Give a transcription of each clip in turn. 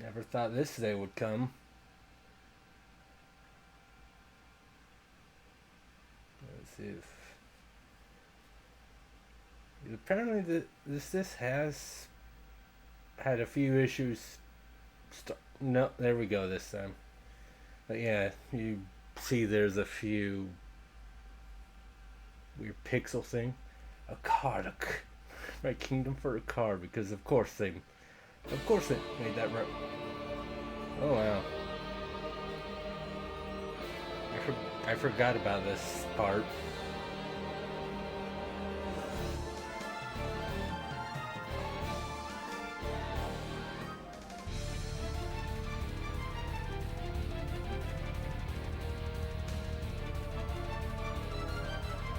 Never thought this day would come. Let's see if... Apparently this has had a few issues. No, there we go this time. But yeah, you see there's a few weird pixel thing. A card. Right, Kingdom for a card, because of course they made that right. Oh wow. I forgot about this part.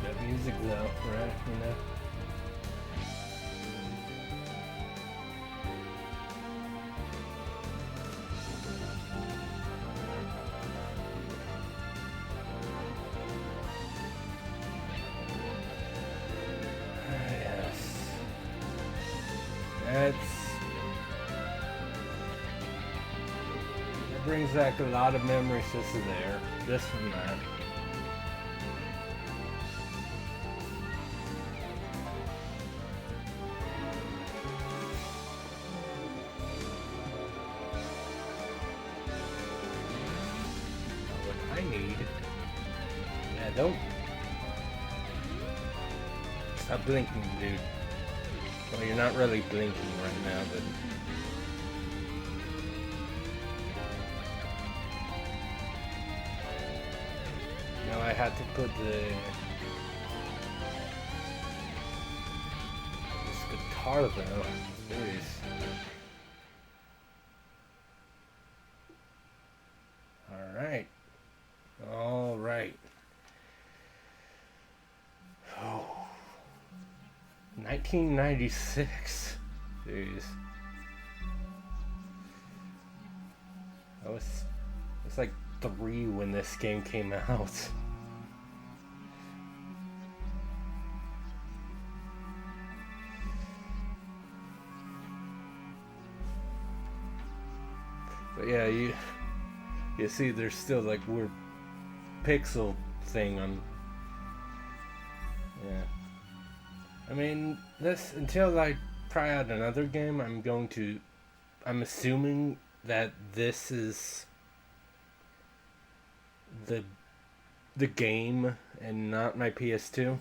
That music though, right? You know. That brings back a lot of memories just from that. What I need, yeah, don't stop blinking, dude. Well, you're not really blinking right now, but... Now I had to put this guitar though. Jeez. Alright. Alright. Oh. 1996. Jeez. I was like 3 when this game came out. But yeah, you see there's still like weird pixel thing on. Yeah. I mean, this until I try out another game, I'm assuming that this is the game and not my PS2.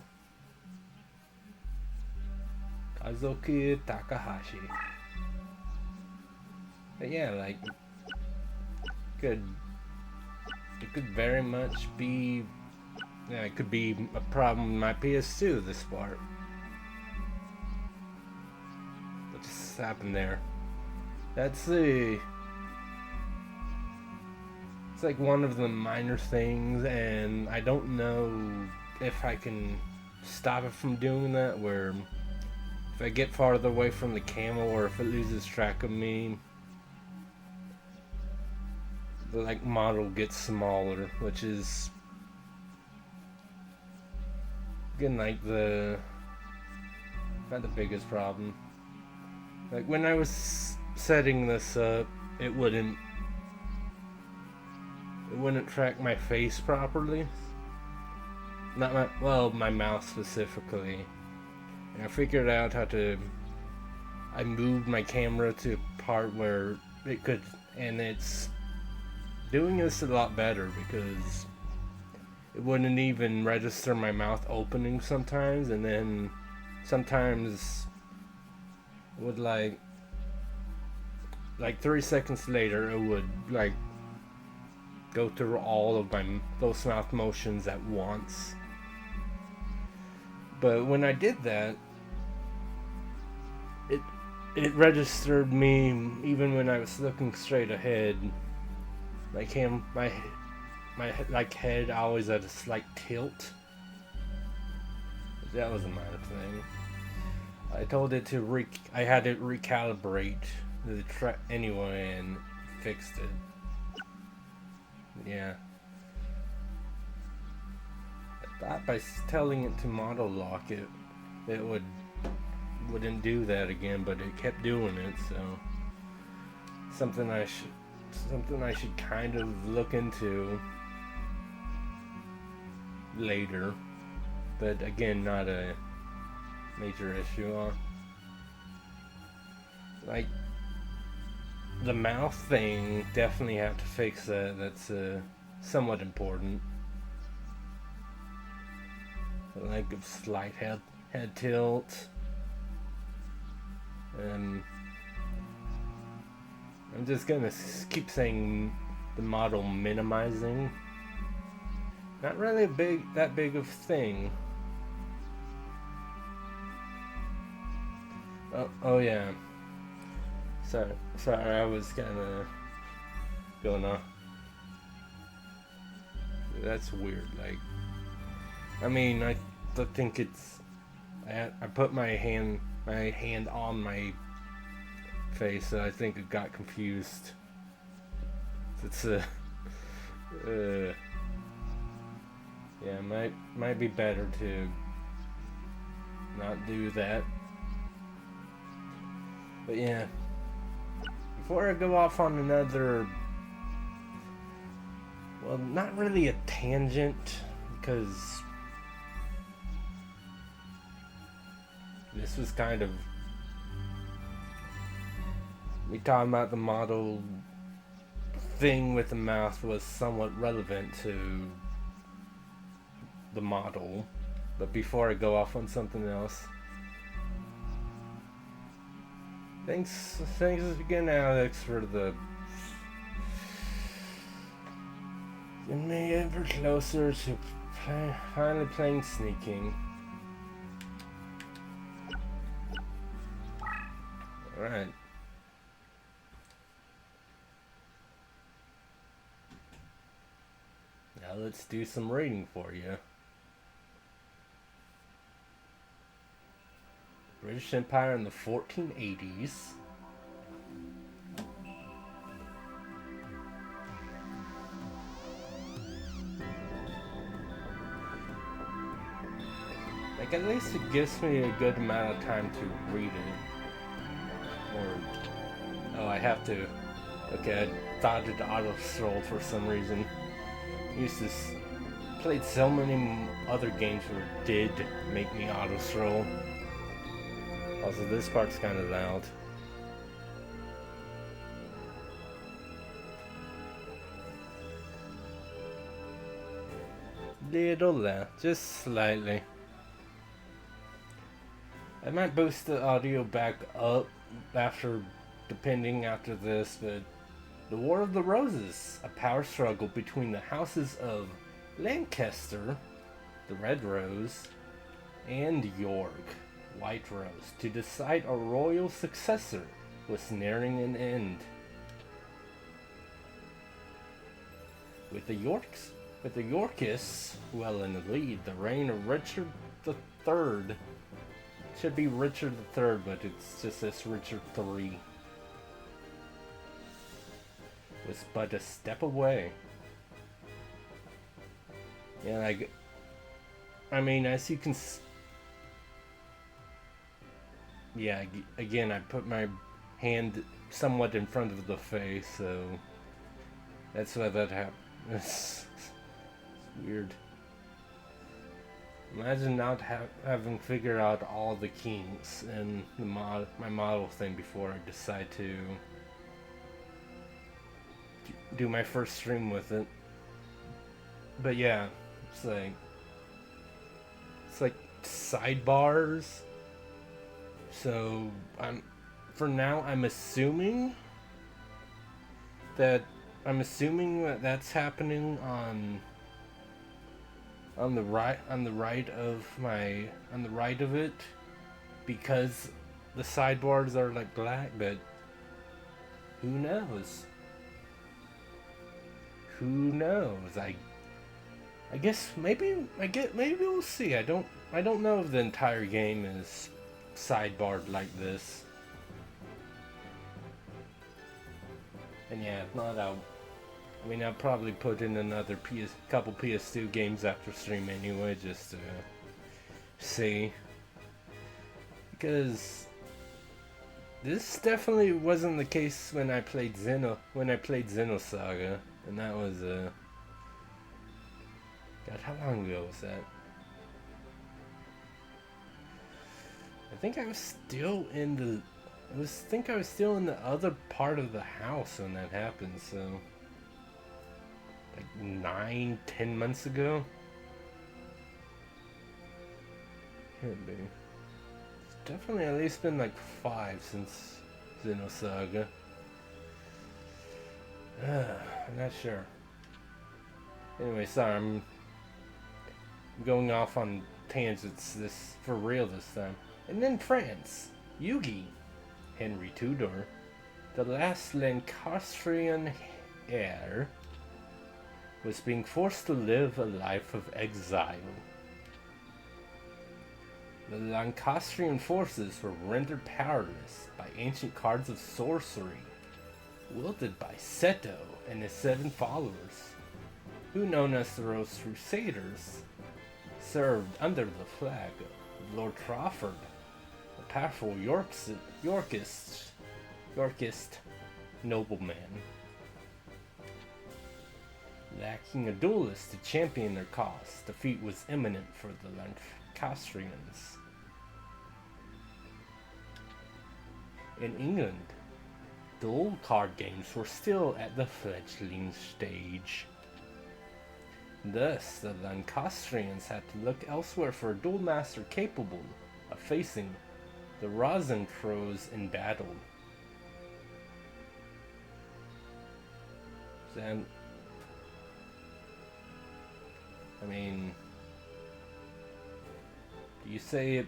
Kazuki Takahashi. But yeah, like it could very much be, yeah, it could be a problem with my PS2, this part. What just happened there? It's like one of the minor things, and I don't know if I can stop it from doing that, where if I get farther away from the camera or if it loses track of me, the like model gets smaller, which is again like not the biggest problem. Like when I was setting this up, it wouldn't track my face properly. Not my mouth specifically. And I figured out how to. I moved my camera to a part where it could, and it's doing this a lot better because it wouldn't even register my mouth opening sometimes, and then sometimes it would like 3 seconds later it would like go through all of those mouth motions at once. But when I did that, it registered me even when I was looking straight ahead. Like my like head always at a slight tilt. That was a minor thing. I told it to I had it recalibrate the track anyway and fixed it. Yeah. I thought by telling it to model lock it wouldn't do that again, but it kept doing it, so something I should kind of look into later, but again, not a major issue. Like the mouth thing, definitely have to fix that. That's somewhat important. Like a slight head tilt. I'm just gonna keep saying the model minimizing. Not really that big of thing. Oh yeah. Sorry, I was kinda going off. That's weird. Like, I mean, I think it's. I put my hand on my face, so I think it got confused. It's yeah, might be better to not do that. But yeah, before I go off on another, well, not really a tangent, because this was kind of me talking about the model thing with the mouth was somewhat relevant to the model. But before I go off on something else, thanks again, Alex, for the getting me ever closer to finally playing Sneaking. Alright. Now let's do some rating for you. British Empire in the 1480s. Like, at least it gives me a good amount of time to read it. Or, oh, I have to. Okay, I thought it auto-scrolled for some reason. Played so many other games where it did make me auto-scroll. Also, this part's kind of loud. Little loud, just slightly. I might boost the audio back up depending after this, but the War of the Roses, a power struggle between the houses of Lancaster, the Red Rose, and York, White Rose, to decide a royal successor, was nearing an end. With the Yorkists well in the lead, the reign of Richard III, should be Richard III, but it's just this Richard III, was but a step away. Yeah, I mean, as you can yeah, again, I put my hand somewhat in front of the face, so that's why that happened. It's weird. Imagine not having figured out all the kinks in my model thing before I decide to do my first stream with it. But yeah, it's like sidebars. So for now I'm assuming that that's happening on the right of it, because the sidebars are like black, but who knows? I guess maybe we'll see. I don't know if the entire game is sidebarred like this. And yeah, if not, I'll probably put in another couple PS2 games after stream anyway, just to see. Because This definitely wasn't the case when I played Xenosaga, and that was God, how long ago was that? I think I was still in the I was still in the other part of the house when that happened, so like 9-10 months ago. Could be. It's definitely at least been like 5 since Xenosaga. I'm not sure. Anyway, sorry, I'm going off on tangents this for real this time. And in France, Yugi, Henry Tudor, the last Lancastrian heir, was being forced to live a life of exile. The Lancastrian forces were rendered powerless by ancient cards of sorcery, wielded by Seto and his 7 followers, who, known as the Rose Crusaders, served under the flag of Lord Crawford, a powerful Yorkist nobleman. Lacking a duelist to champion their cause, defeat was imminent for the Lancastrians. In England, duel card games were still at the fledgling stage. Thus, the Lancastrians had to look elsewhere for a duel master capable of facing the Rosencrows in battle. And I mean, do you say it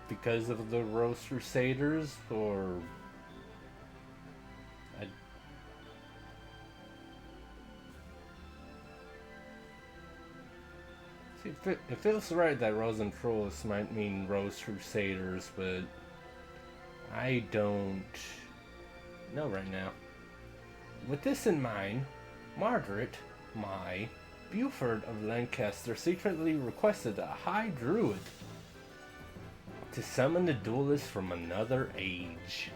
because of the Rose Crusaders, or see, it feels right that Rosencrantz might mean Rose Crusaders, but I don't know right now. With this in mind, Margaret, my Buford of Lancaster secretly requested a High Druid to summon the duelist from another age.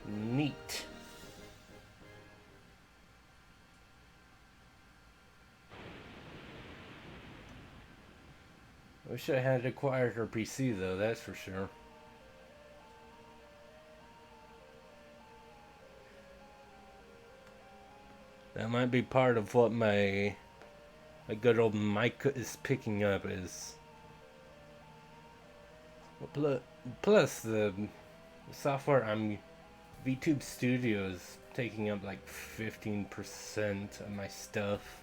Neat. Wish I had acquired her PC though, that's for sure. That might be part of what my good old mic is picking up is. Plus the software VTube Studio is taking up like 15% of my stuff.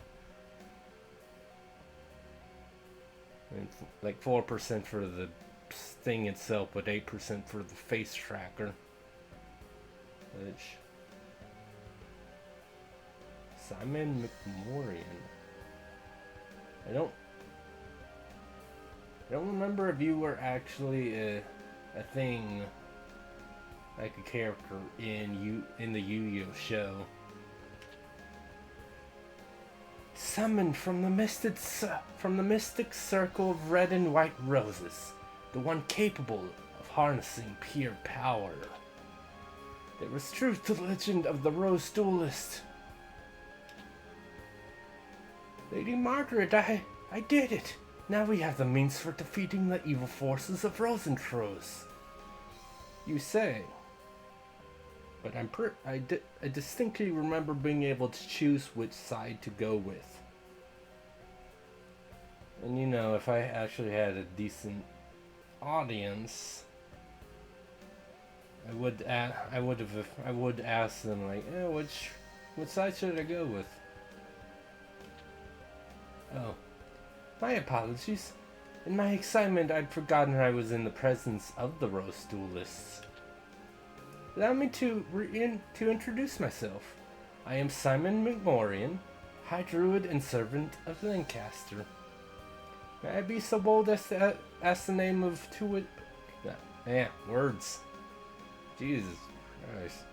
And like 4% for the thing itself, but 8% for the face tracker. Which Simon McMorian. I don't remember if you were actually a thing, like a character in the Yu-Gi-Oh show. Summoned from the mystic circle of red and white roses, the one capable of harnessing pure power. There was truth to the legend of the Rose Duelist. Lady Margaret, I did it! Now we have the means for defeating the evil forces of Rosencrows. You say. But I distinctly remember being able to choose which side to go with. And you know, if I actually had a decent audience, I would ask them like, what side should I go with? Oh, my apologies. In my excitement, I'd forgotten I was in the presence of the Rose Duelists. Allow me to introduce myself. I am Simon McMorian, High Druid and Servant of Lancaster. May I be so bold as to ask the name of two... words. Jesus Christ.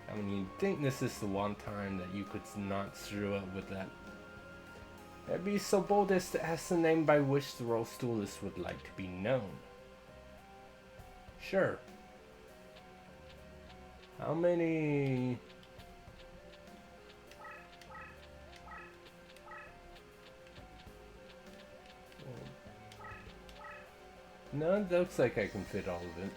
I mean, you'd think this is the one time that you could not screw up with that. I'd be so bold as to ask the name by which the Rose Duelist would like to be known. Sure. How many... No, it looks like I can fit all of it.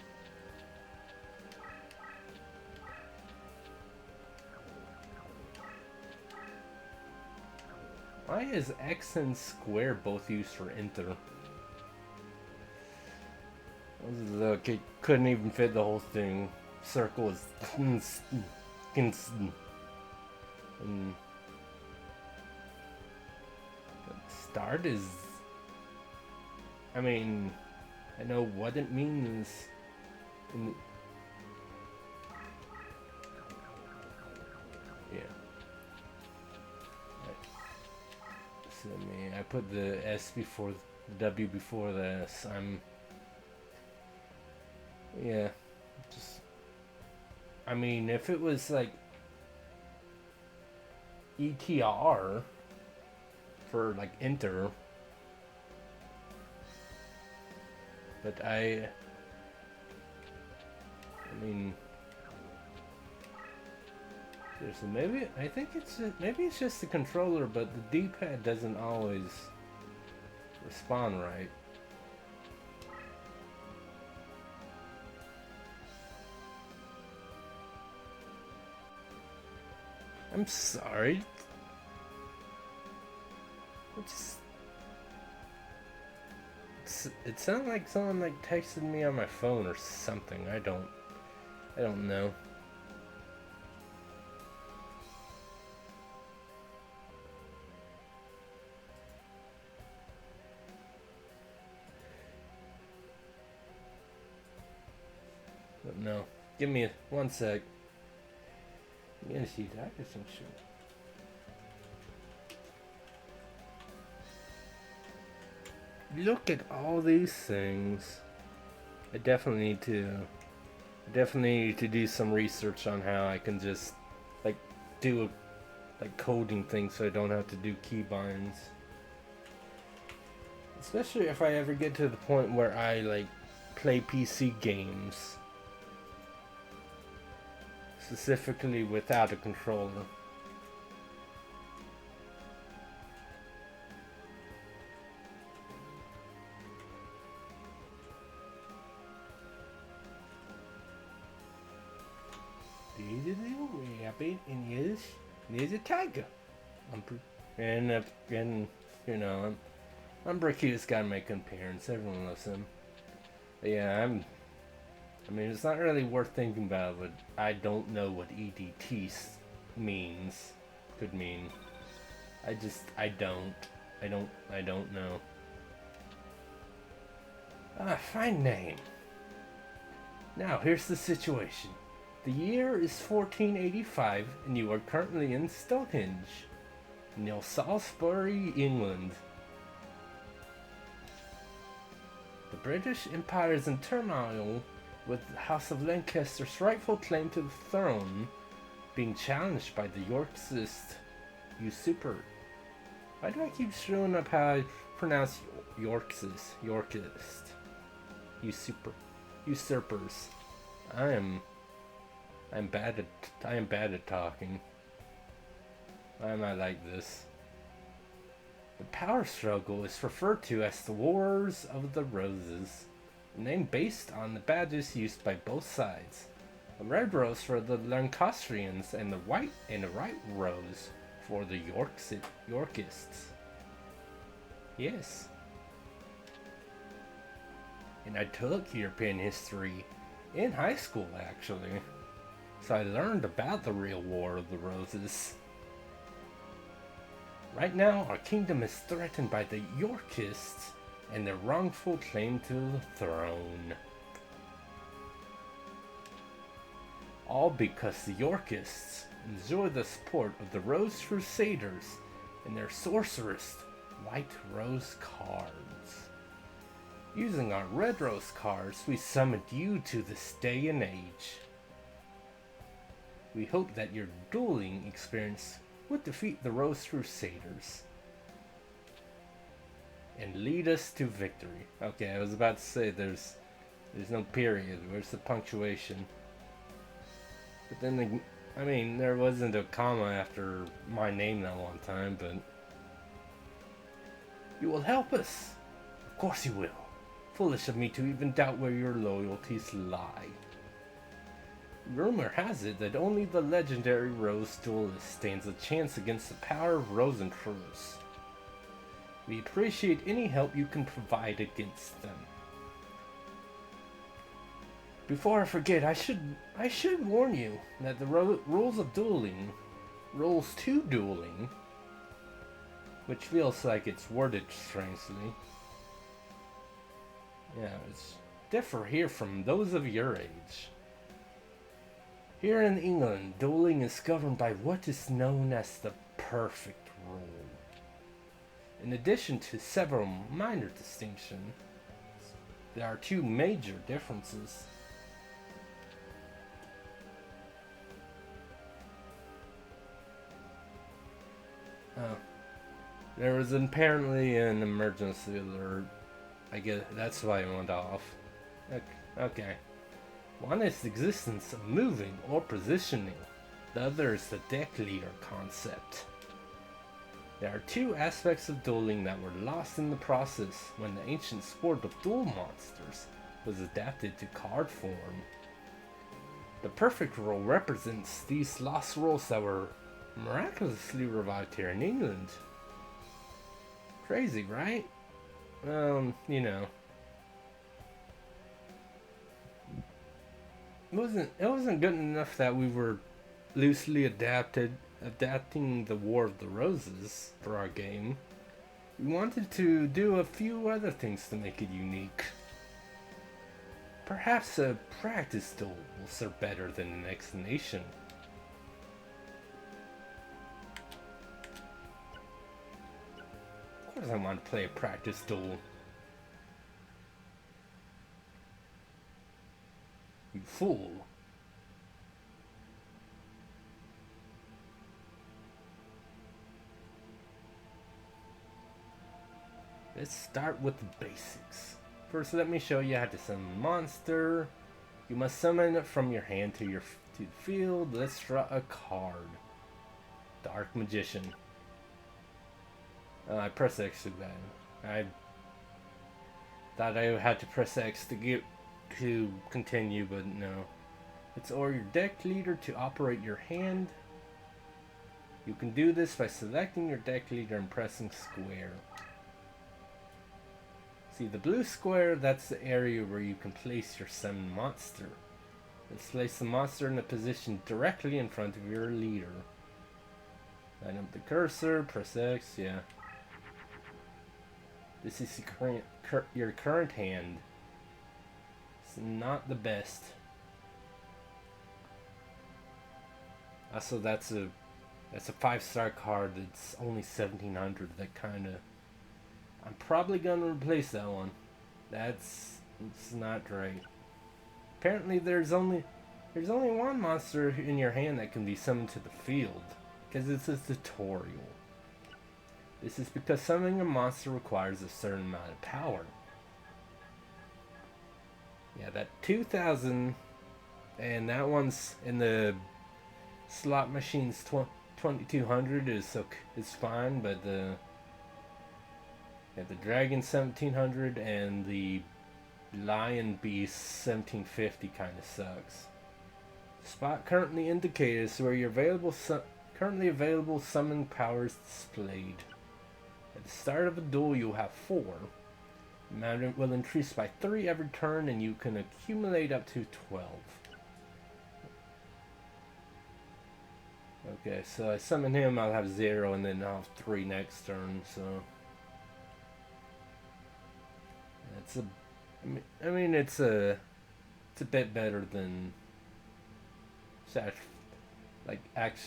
Why is X and square both used for enter? Look, it couldn't even fit the whole thing. Circle is... and start is... I mean... I know what it means. Yeah. So, I put the S before the W before the S. Yeah. Just... I mean, if it was like ETR for like enter, but I mean, seriously, maybe it's just the controller, but the D-pad doesn't always respond right. I'm sorry. It sounded like someone like texted me on my phone or something. I don't know. But no. Give me one sec. I'm gonna see that or some shit. Look at all these things. I definitely need to do some research on how I can just like do a coding thing so I don't have to do keybinds. Especially if I ever get to the point where I like play PC games. Specifically without a controller. There's a little rabbit and there's a tiger. And you know, Umbracute's gotta make an appearance. Everyone loves him. But yeah, I mean, it's not really worth thinking about, but I don't know what EDT means. Could mean. I don't know. Ah, fine name. Now, here's the situation. The year is 1485, and you are currently in Stonehenge, near Salisbury, England. The British Empire is in turmoil, with the House of Lancaster's rightful claim to the throne being challenged by the Yorkist usurper. Why do I keep screwing up how I pronounce Yorkist? Usurpers. I am bad at talking. Why am I like this? The power struggle is referred to as the Wars of the Roses, a name based on the badges used by both sides. A red rose for the Lancastrians and the white rose for the Yorkists. Yes. And I took European history in high school, actually. So I learned about the real War of the Roses. Right now, our kingdom is threatened by the Yorkists and their wrongful claim to the throne. All because the Yorkists enjoy the support of the Rose Crusaders and their sorceress White Rose cards. Using our Red Rose cards, we summoned you to this day and age. We hope that your dueling experience would defeat the Rose Crusaders. and lead us to victory. Okay, I was about to say there's no period. Where's the punctuation? But then, I mean, there wasn't a comma after my name that one time, but... You will help us. Of course you will. Foolish of me to even doubt where your loyalties lie. Rumor has it that only the legendary Rose Duelist stands a chance against the power of Rosencruz. We appreciate any help you can provide against them. Before I forget, I should warn you that the rules of dueling, rules to dueling, which feels like it's worded strangely. Yeah, it's differ here from those of your age. Here in England, dueling is governed by what is known as the perfect rule. In addition to several minor distinctions, there are two major differences. There was apparently an emergency alert. I guess that's why it went off. Okay. One is the existence of moving or positioning. The other is the deck leader concept. There are two aspects of dueling that were lost in the process when the ancient sport of duel monsters was adapted to card form. The perfect rule represents these lost rules that were miraculously revived here in England. Crazy, right? You know. It wasn't good enough that we were loosely adapting the War of the Roses for our game. We wanted to do a few other things to make it unique. Perhaps a practice duel will serve better than an explanation. Of course I want to play a practice duel. You fool. Let's start with the basics. First, let me show you how to summon a monster. You must summon it from your hand to the field. Let's draw a card. Dark Magician. I press X to that. I thought I had to press X to continue, but no. It's or your deck leader to operate your hand. You can do this by selecting your deck leader and pressing square. See the blue square, that's the area where you can place your summoned monster. Let's place the monster in a position directly in front of your leader. Line up the cursor, press X, yeah. This is your current hand. It's not the best. Also, that's a 5-star card that's only 1700. That kind of... I'm probably gonna replace that one. It's not great. Apparently, there's only one monster in your hand that can be summoned to the field, because it's a tutorial. This is because summoning a monster requires a certain amount of power. Yeah, that 2000, and that one's in the slot machines 2200 is fine, but the Dragon 1700 and the Lion Beast 1750 kind of sucks. Spot currently indicated is where your currently available summon powers displayed. At the start of a duel, you'll have 4. The amount will increase by 3 every turn, and you can accumulate up to 12. Okay, so I summon him, I'll have 0, and then I'll have 3 next turn, so... It's a bit better than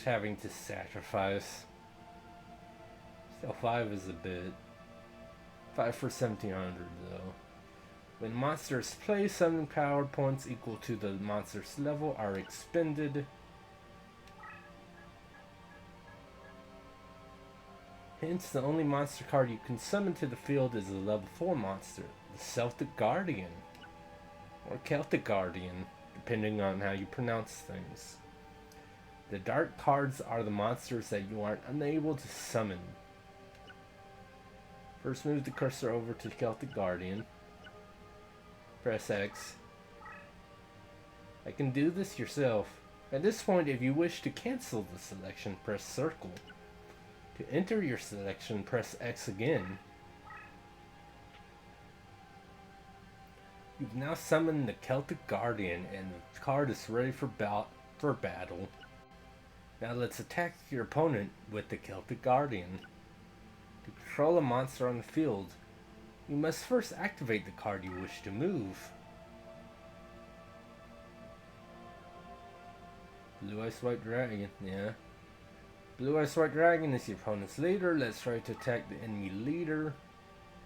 having to sacrifice. Still 5 is a bit. 5 for 1700 though. When monsters play, summon power points equal to the monster's level are expended. Hence, the only monster card you can summon to the field is a level 4 monster, the Celtic Guardian, or Celtic Guardian, depending on how you pronounce things. The dark cards are the monsters that you are unable to summon. First, move the cursor over to Celtic Guardian. Press X. I can do this yourself. At this point, if you wish to cancel the selection, press circle. To enter your selection, press X again. You've now summoned the Celtic Guardian, and the card is ready for battle. Now let's attack your opponent with the Celtic Guardian. To control a monster on the field, you must first activate the card you wish to move. Blue Ice White Dragon, yeah. Blue Ice White Dragon is your opponent's leader. Let's try to attack the enemy leader.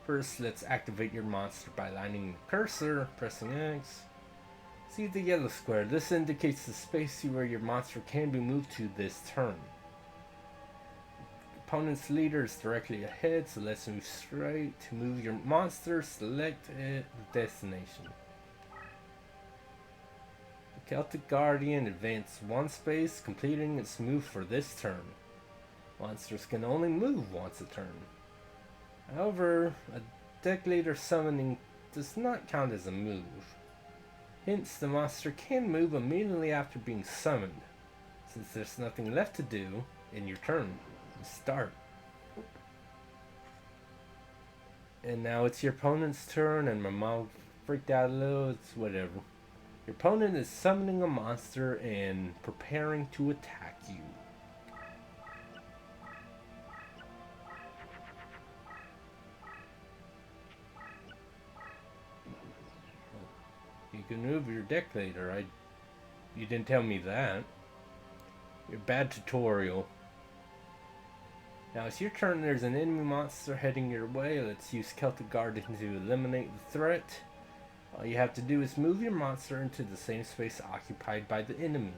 First, let's activate your monster by lining the cursor, pressing X. See the yellow square. This indicates the space where your monster can be moved to this turn. The opponent's leader is directly ahead, so let's move straight. To move your monster, select the destination. The Celtic Guardian advanced one space, completing its move for this turn. Monsters can only move once a turn. However, a deck leader summoning does not count as a move. Hence, the monster can move immediately after being summoned, since there's nothing left to do in your turn. You start. And now it's your opponent's turn, and my mom freaked out a little. It's whatever. Your opponent is summoning a monster and preparing to attack you. You can move your deck later. You didn't tell me that. Your bad tutorial. Now it's your turn. There's an enemy monster heading your way. Let's use Celtic Guardian to eliminate the threat. All you have to do is move your monster into the same space occupied by the enemy.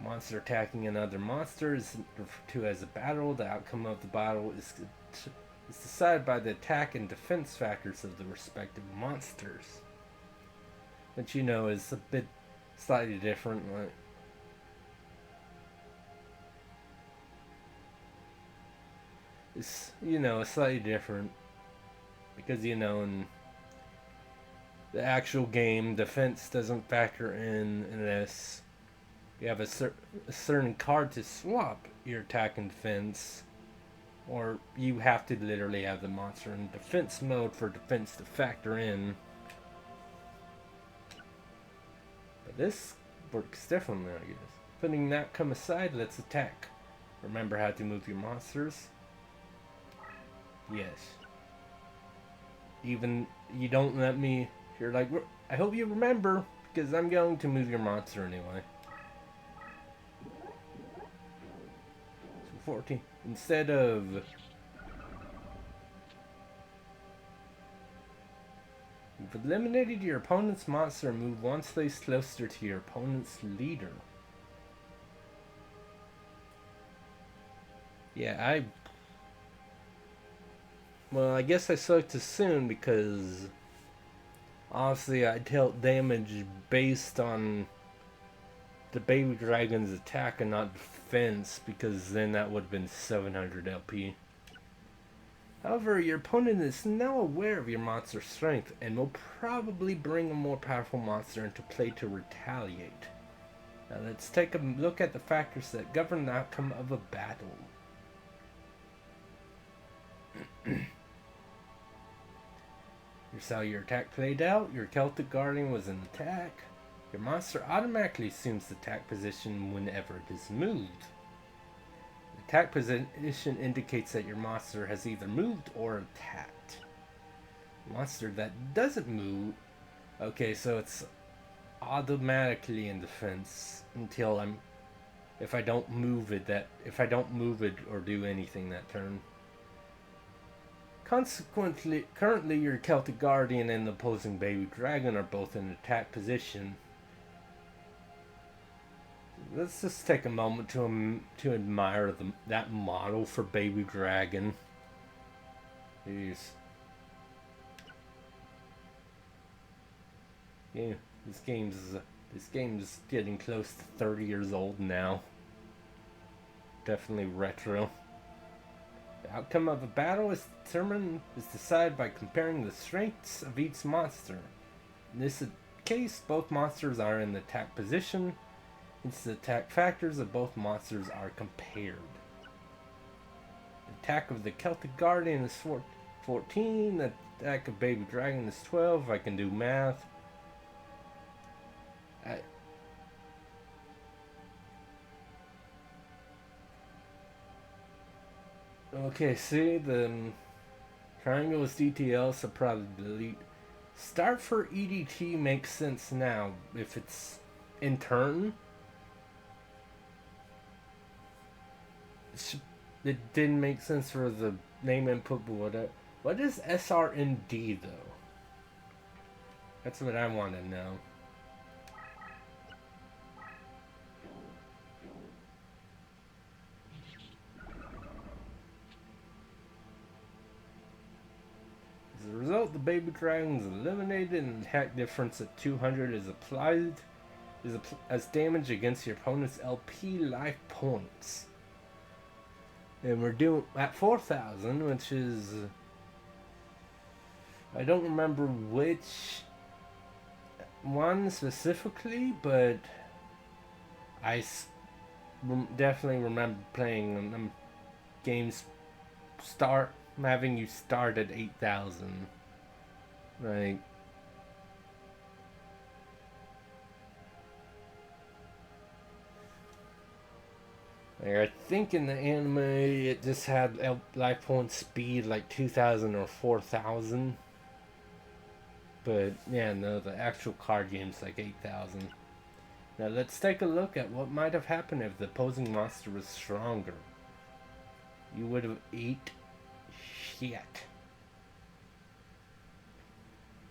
Monster attacking another monster is referred to as a battle. The outcome of the battle is decided by the attack and defense factors of the respective monsters. Which, you know, is a bit slightly different. Like, it's, you know, slightly different. Because, you know, in the actual game, defense doesn't factor in unless you have a certain card to swap your attack and defense. Or you have to literally have the monster in defense mode for defense to factor in. But this works differently, I guess. Putting that come aside, let's attack. Remember how to move your monsters? Yes. Even you don't let me, you're like, I hope you remember, because I'm going to move your monster anyway. So 14. Instead of... You've eliminated your opponent's monster and move one space closer to your opponent's leader. Yeah, well, I guess I selected soon because honestly I dealt damage based on the baby dragon's attack and not defense, because then that would have been 700 LP. However, your opponent is now aware of your monster's strength and will probably bring a more powerful monster into play to retaliate. Now let's take a look at the factors that govern the outcome of a battle. Here's how your attack played out. Your Celtic Guardian was in attack. Your monster automatically assumes the attack position whenever it is moved. The attack position indicates that your monster has either moved or attacked. A monster that doesn't move, okay, so it's automatically in defense until if I don't move it or do anything that turn. Consequently, currently your Celtic Guardian and the opposing baby dragon are both in attack position. let's just take a moment to admire that model for Baby Dragon. Jeez. Yeah, this game's getting close to 30 years old now. Definitely retro. The outcome of a battle is decided by comparing the strengths of each monster. In this case, both monsters are in the attack position, hence the attack factors of both monsters are compared. The attack of the Celtic Guardian is 14, the attack of Baby Dragon is 12, if I can do math. Okay, see, the triangle is DTL, so probably delete. Start for EDT makes sense now. If it's in turn, it didn't make sense for the name input, but whatever. What is SRND though? That's what I want to know. As a result, the Baby Dragon is eliminated and attack difference at 200 is applied as damage against your opponent's LP life points. And we're doing at 4,000, which is... I don't remember which one specifically, but I definitely remember playing games having you start at 8,000. Like, I think in the anime it just had life point speed like 2,000 or 4,000. But yeah, no, the actual card game's like 8,000. Now let's take a look at what might have happened if the opposing monster was stronger. You would have ate shit.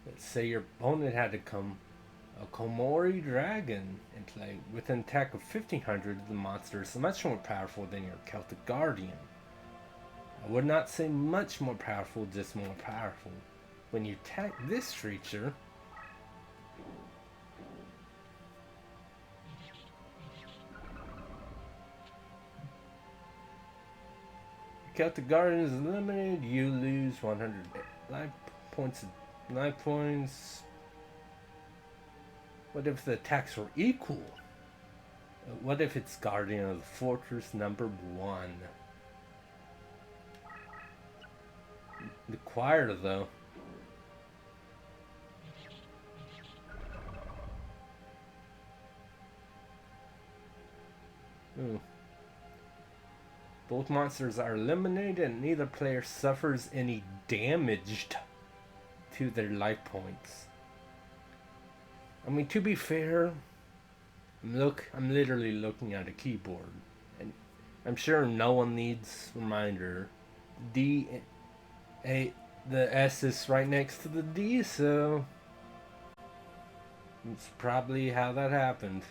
Let's say your opponent had to come a Komori Dragon in play. With an attack of 1500, the monster is much more powerful than your Celtic Guardian. I would not say much more powerful, just more powerful. When you attack this creature, Celtic Guardian is eliminated, you lose 100 life points. What if the attacks were equal? What if it's Guardian of the Fortress number 1? The choir, though. Ooh. Both monsters are eliminated and neither player suffers any damage to their life points. I mean, to be fair, I'm literally looking at a keyboard, and I'm sure no one needs reminder. The S is right next to the D, so it's probably how that happened.